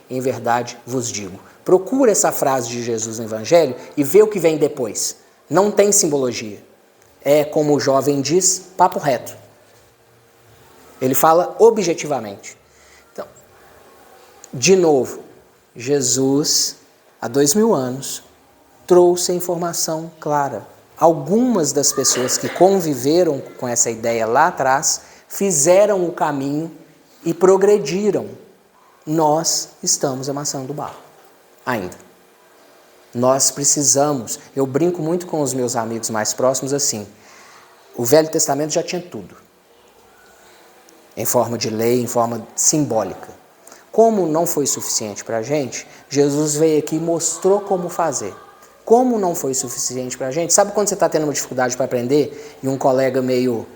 vos digo. Procura essa frase de Jesus no Evangelho e vê o que vem depois. Não tem simbologia. É, como o jovem diz, papo reto. Ele fala objetivamente. Então, de novo, Jesus, há 2000 anos, trouxe a informação clara. Algumas das pessoas que conviveram com essa ideia lá atrás fizeram o caminho e progrediram. Nós estamos amassando o barro ainda. Nós precisamos, eu brinco muito com os meus amigos mais próximos assim, o Velho Testamento já tinha tudo, em forma de lei, em forma simbólica. Como não foi suficiente para a gente, Jesus veio aqui e mostrou como fazer. Como não foi suficiente para a gente, sabe quando você está tendo uma dificuldade para aprender e um colega meio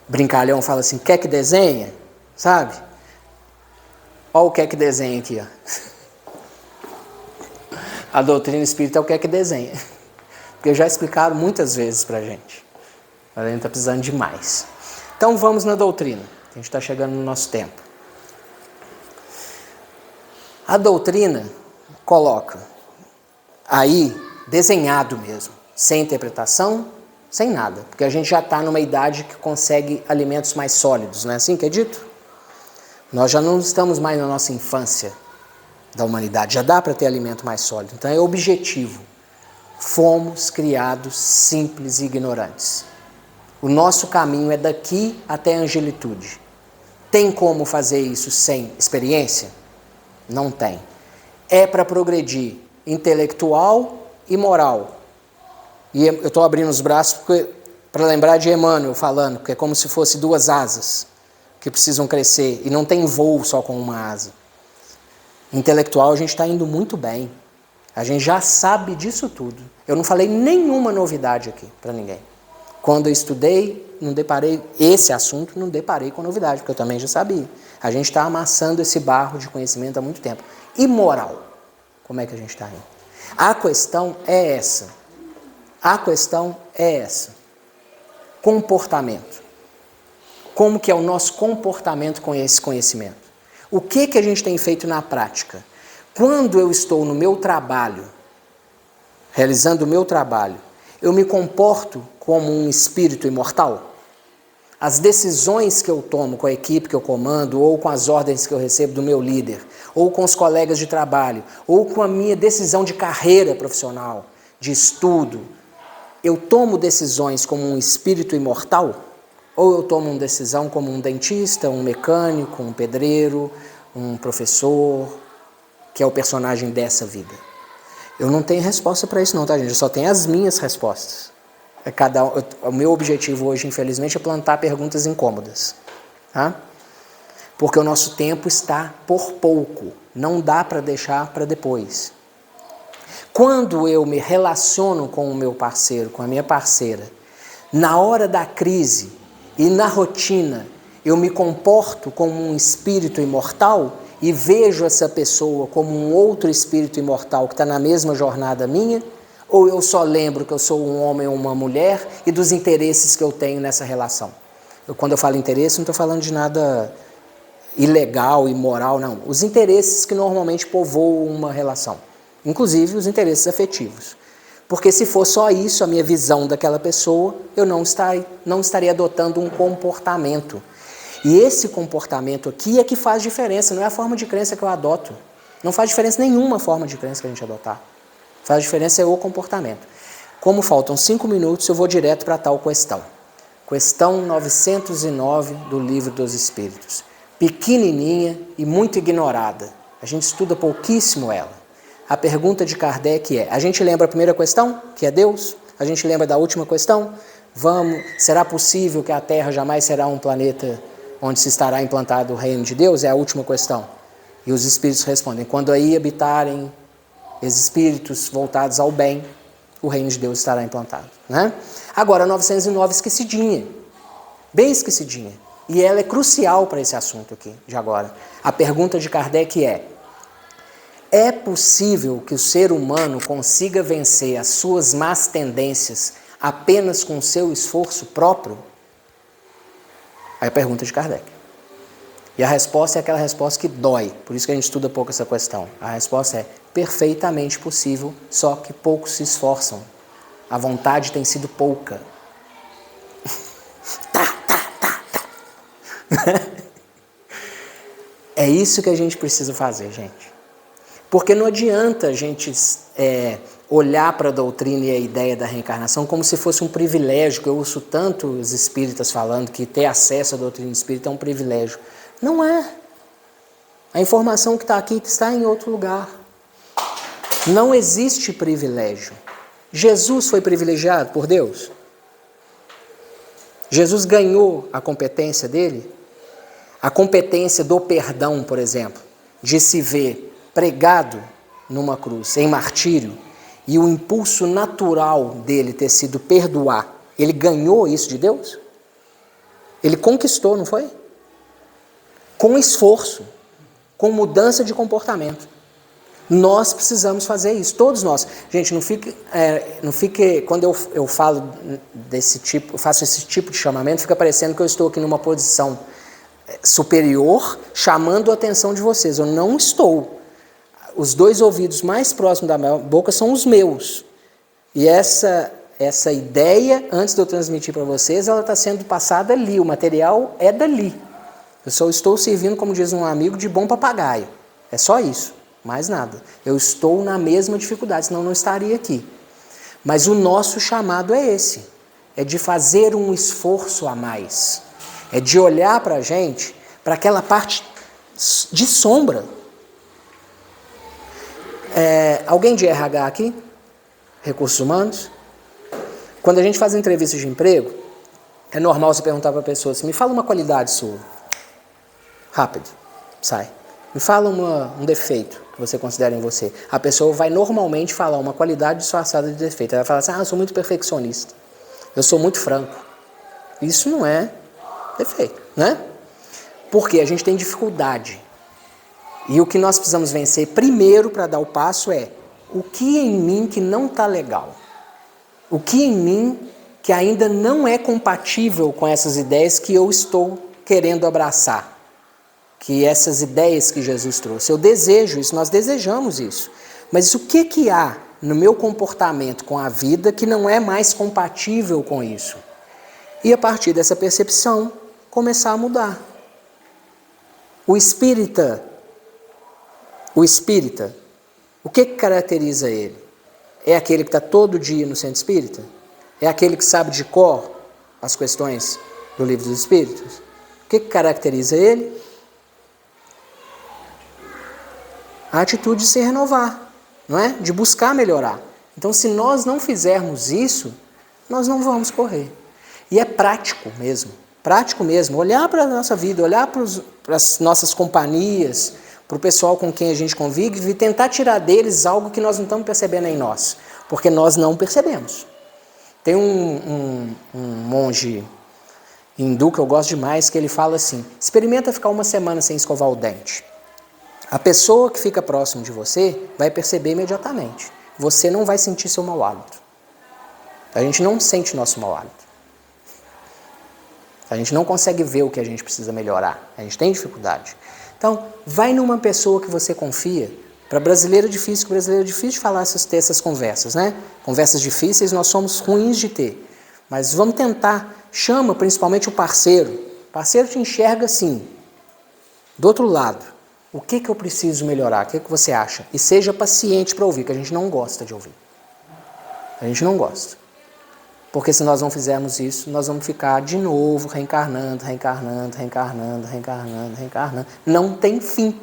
brincalhão fala assim, quer que desenha? Sabe? Olha o que desenha aqui, ó. A doutrina espírita é o que desenha. Porque já explicaram muitas vezes para a gente. A gente está precisando de mais. Então vamos na doutrina. A gente está chegando no nosso tempo. A doutrina coloca aí desenhado mesmo, sem interpretação, sem nada. Porque a gente já está numa idade que consegue alimentos mais sólidos, não é assim que é dito? Nós já não estamos mais na nossa infância da humanidade, já dá para ter alimento mais sólido. Então é objetivo. Fomos criados simples e ignorantes. O nosso caminho é daqui até a angelitude. Tem como fazer isso sem experiência? Não tem. É para progredir intelectual e moral. E eu estou abrindo os braços para lembrar de Emmanuel falando, que é como se fosse duas asas que precisam crescer e não tem voo só com uma asa. Intelectual a gente está indo muito bem. A gente já sabe disso tudo. Eu não falei nenhuma novidade aqui para ninguém. Quando eu estudei, não deparei esse assunto, não deparei com novidade, porque eu também já sabia. A gente está amassando esse barro de conhecimento há muito tempo. E moral? Como é que a gente está indo? A questão é essa. Comportamento. Como que é o nosso comportamento com esse conhecimento? O que a gente tem feito na prática? Quando eu estou no meu trabalho, realizando o meu trabalho, eu me comporto como um espírito imortal? As decisões que eu tomo com a equipe que eu comando, ou com as ordens que eu recebo do meu líder, ou com os colegas de trabalho, ou com a minha decisão de carreira profissional, de estudo, eu tomo decisões como um espírito imortal? Ou eu tomo uma decisão como um dentista, um mecânico, um pedreiro, um professor, que é o personagem dessa vida? Eu não tenho resposta para isso não, tá, gente? Eu só tenho as minhas respostas. O meu objetivo hoje, infelizmente, é plantar perguntas incômodas. Tá? Porque o nosso tempo está por pouco. Não dá para deixar para depois. Quando eu me relaciono com o meu parceiro, com a minha parceira, na hora da crise e na rotina, eu me comporto como um espírito imortal e vejo essa pessoa como um outro espírito imortal que está na mesma jornada minha? Ou eu só lembro que eu sou um homem ou uma mulher e dos interesses que eu tenho nessa relação? Quando eu falo interesse, não estou falando de nada ilegal, imoral, não. Os interesses que normalmente povoam uma relação. Inclusive os interesses afetivos. Porque se for só isso, a minha visão daquela pessoa, eu não estaria adotando um comportamento. E esse comportamento aqui é que faz diferença, não é a forma de crença que eu adoto. Não faz diferença nenhuma a forma de crença que a gente adotar. Faz diferença é o comportamento. Como faltam 5 minutos, eu vou direto para tal questão. Questão 909 do Livro dos Espíritos. Pequenininha e muito ignorada. A gente estuda pouquíssimo ela. A pergunta de Kardec é, a gente lembra a primeira questão, que é Deus? A gente lembra da última questão? Será possível que a Terra jamais será um planeta onde se estará implantado o reino de Deus? É a última questão. E os Espíritos respondem, quando aí habitarem os espíritos voltados ao bem, o reino de Deus estará implantado. Né? Agora, a 909, esquecidinha. Bem esquecidinha. E ela é crucial para esse assunto aqui, de agora. A pergunta de Kardec é possível que o ser humano consiga vencer as suas más tendências apenas com o seu esforço próprio? Aí a pergunta de Kardec. E a resposta é aquela resposta que dói, por isso que a gente estuda pouco essa questão. A resposta é perfeitamente possível, só que poucos se esforçam. A vontade tem sido pouca. É isso que a gente precisa fazer, gente. Porque não adianta a gente olhar para a doutrina e a ideia da reencarnação como se fosse um privilégio, que eu ouço tanto os espíritas falando que ter acesso à doutrina espírita é um privilégio. Não é. A informação que está aqui está em outro lugar. Não existe privilégio. Jesus foi privilegiado por Deus? Jesus ganhou a competência dele? A competência do perdão, por exemplo, de se ver pregado numa cruz, em martírio, e o impulso natural dele ter sido perdoar, ele ganhou isso de Deus? Ele conquistou, não foi? Com esforço, com mudança de comportamento. Nós precisamos fazer isso, todos nós. Gente, não fique quando eu falo desse tipo, eu faço esse tipo de chamamento, fica parecendo que eu estou aqui numa posição superior, chamando a atenção de vocês. Eu não estou. Os dois ouvidos mais próximos da minha boca são os meus. E essa ideia, antes de eu transmitir para vocês, ela está sendo passada ali, o material é dali. Eu só estou servindo, como diz um amigo, de bom papagaio. É só isso, mais nada. Eu estou na mesma dificuldade, senão eu não estaria aqui. Mas o nosso chamado é esse, é de fazer um esforço a mais. É de olhar para a gente, para aquela parte de sombra. Alguém de RH aqui? Recursos humanos? Quando a gente faz entrevistas de emprego, é normal você perguntar para a pessoa assim, me fala uma qualidade sua. Rápido, sai. Me fala um defeito que você considera em você. A pessoa vai normalmente falar uma qualidade disfarçada de defeito. Ela vai falar assim, eu sou muito perfeccionista. Eu sou muito franco. Isso não é defeito, né? Porque a gente tem dificuldade. E o que nós precisamos vencer primeiro para dar o passo é o que em mim que não está legal? O que em mim que ainda não é compatível com essas ideias que eu estou querendo abraçar? Que essas ideias que Jesus trouxe. Eu desejo isso, nós desejamos isso. Mas o que há no meu comportamento com a vida que não é mais compatível com isso? E a partir dessa percepção, começar a mudar. O espírita, o que caracteriza ele? É aquele que está todo dia no centro espírita? É aquele que sabe de cor as questões do Livro dos Espíritos? O que caracteriza ele? A atitude de se renovar, não é? De buscar melhorar. Então, se nós não fizermos isso, nós não vamos correr. E é prático mesmo, olhar para a nossa vida, olhar para as nossas companhias, para o pessoal com quem a gente convive e tentar tirar deles algo que nós não estamos percebendo em nós, porque nós não percebemos. Tem um monge hindu que eu gosto demais, que ele fala assim, experimenta ficar uma semana sem escovar o dente. A pessoa que fica próximo de você vai perceber imediatamente. Você não vai sentir seu mau hálito. A gente não sente nosso mau hálito. A gente não consegue ver o que a gente precisa melhorar. A gente tem dificuldade. Então, vai numa pessoa que você confia. Para brasileiro é difícil de falar ter essas conversas, né? Conversas difíceis nós somos ruins de ter. Mas vamos tentar. Chama principalmente o parceiro. O parceiro te enxerga assim, do outro lado. O que eu preciso melhorar? O que você acha? E seja paciente para ouvir, que a gente não gosta de ouvir. A gente não gosta. Porque se nós não fizermos isso, nós vamos ficar de novo reencarnando. Não tem fim.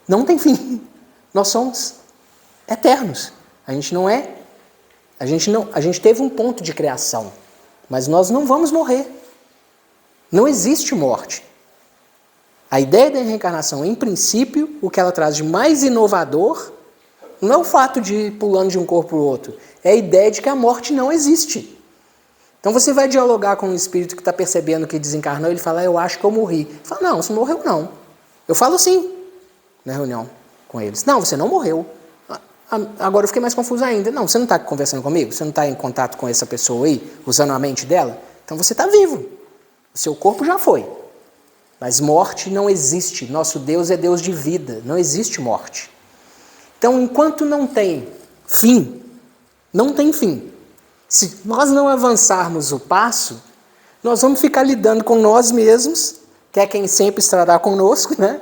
Não tem fim. Nós somos eternos. A gente não é. A gente teve um ponto de criação, mas nós não vamos morrer. Não existe morte. A ideia da reencarnação, em princípio, o que ela traz de mais inovador, não é o fato de ir pulando de um corpo para o outro, é a ideia de que a morte não existe. Então você vai dialogar com um espírito que está percebendo que desencarnou, ele fala, eu acho que eu morri. Ele fala, não, você não morreu não. Eu falo sim, na reunião com eles. Não, você não morreu. Agora eu fiquei mais confuso ainda. Não, você não está conversando comigo? Você não está em contato com essa pessoa aí, usando a mente dela? Então você está vivo. O seu corpo já foi. Mas morte não existe. Nosso Deus é Deus de vida. Não existe morte. Então, enquanto não tem fim, não tem fim. Se nós não avançarmos o passo, nós vamos ficar lidando com nós mesmos, que é quem sempre estará conosco, né?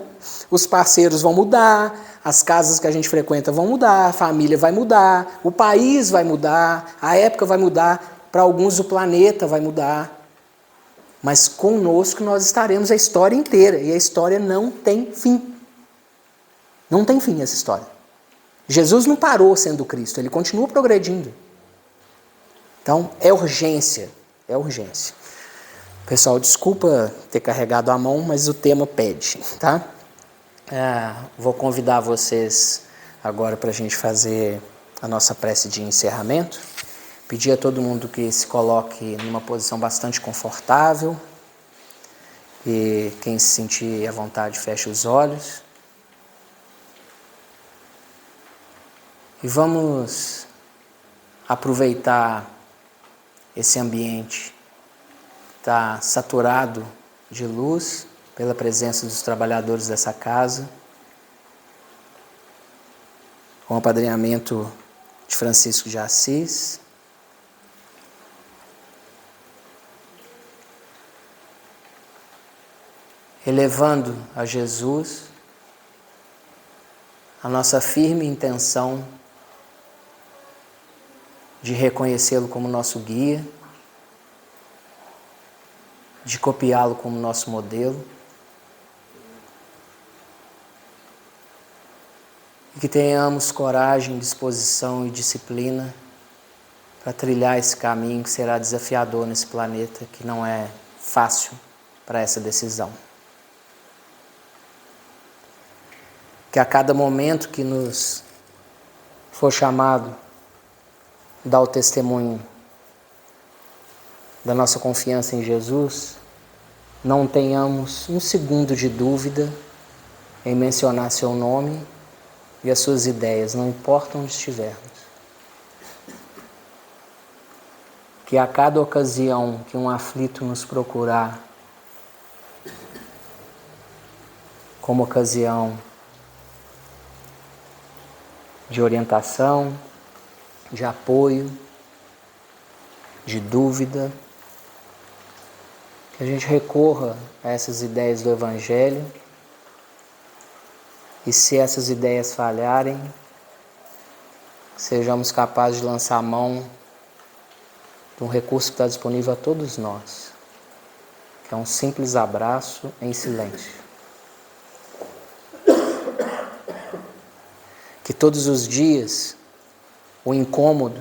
Os parceiros vão mudar, as casas que a gente frequenta vão mudar, a família vai mudar, o país vai mudar, a época vai mudar, para alguns o planeta vai mudar. Mas conosco nós estaremos a história inteira, e a história não tem fim. Não tem fim essa história. Jesus não parou sendo Cristo, ele continua progredindo. Então, é urgência, é urgência. Pessoal, desculpa ter carregado a mão, mas o tema pede, tá? Vou convidar vocês agora para a gente fazer a nossa prece de encerramento. Pedir a todo mundo que se coloque numa posição bastante confortável. E quem se sentir à vontade, feche os olhos. E vamos aproveitar esse ambiente que está saturado de luz pela presença dos trabalhadores dessa casa, com o apadrinhamento de Francisco de Assis. Elevando a Jesus a nossa firme intenção de reconhecê-lo como nosso guia, de copiá-lo como nosso modelo, e que tenhamos coragem, disposição e disciplina para trilhar esse caminho que será desafiador nesse planeta, que não é fácil para essa decisão. Que a cada momento que nos for chamado dar o testemunho da nossa confiança em Jesus, não tenhamos um segundo de dúvida em mencionar seu nome e as suas ideias, não importa onde estivermos. Que a cada ocasião que um aflito nos procurar, como ocasião de orientação, de apoio, de dúvida, que a gente recorra a essas ideias do Evangelho, e se essas ideias falharem, sejamos capazes de lançar a mão de um recurso que está disponível a todos nós, que é um simples abraço em silêncio. Que todos os dias o incômodo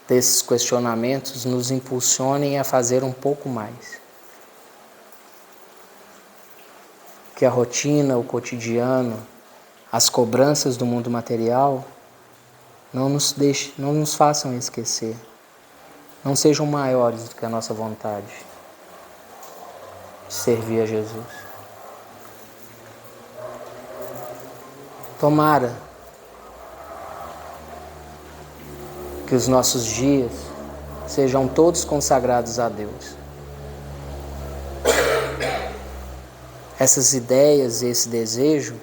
desses questionamentos nos impulsionem a fazer um pouco mais. Que a rotina, o cotidiano, as cobranças do mundo material não nos façam esquecer, não sejam maiores do que a nossa vontade de servir a Jesus. Tomara que os nossos dias sejam todos consagrados a Deus. Essas ideias e esse desejo,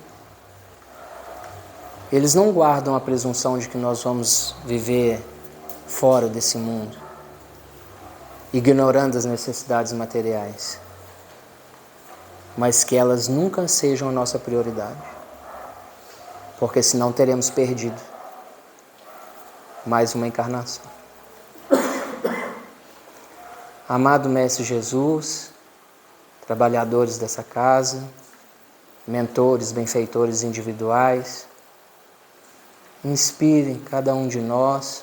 eles não guardam a presunção de que nós vamos viver fora desse mundo, ignorando as necessidades materiais, mas que elas nunca sejam a nossa prioridade, porque senão teremos perdido mais uma encarnação. Amado Mestre Jesus, trabalhadores dessa casa, mentores, benfeitores individuais, inspirem cada um de nós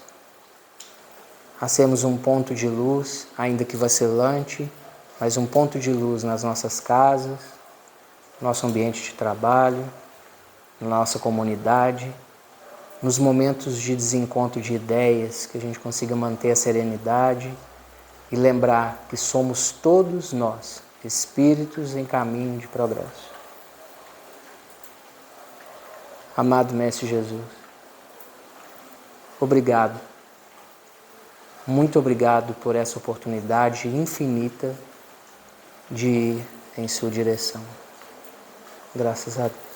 a sermos um ponto de luz, ainda que vacilante, mas um ponto de luz nas nossas casas, no nosso ambiente de trabalho, na nossa comunidade, nos momentos de desencontro de ideias, que a gente consiga manter a serenidade e lembrar que somos todos nós espíritos em caminho de progresso. Amado Mestre Jesus, obrigado, muito obrigado por essa oportunidade infinita de ir em sua direção. Graças a Deus.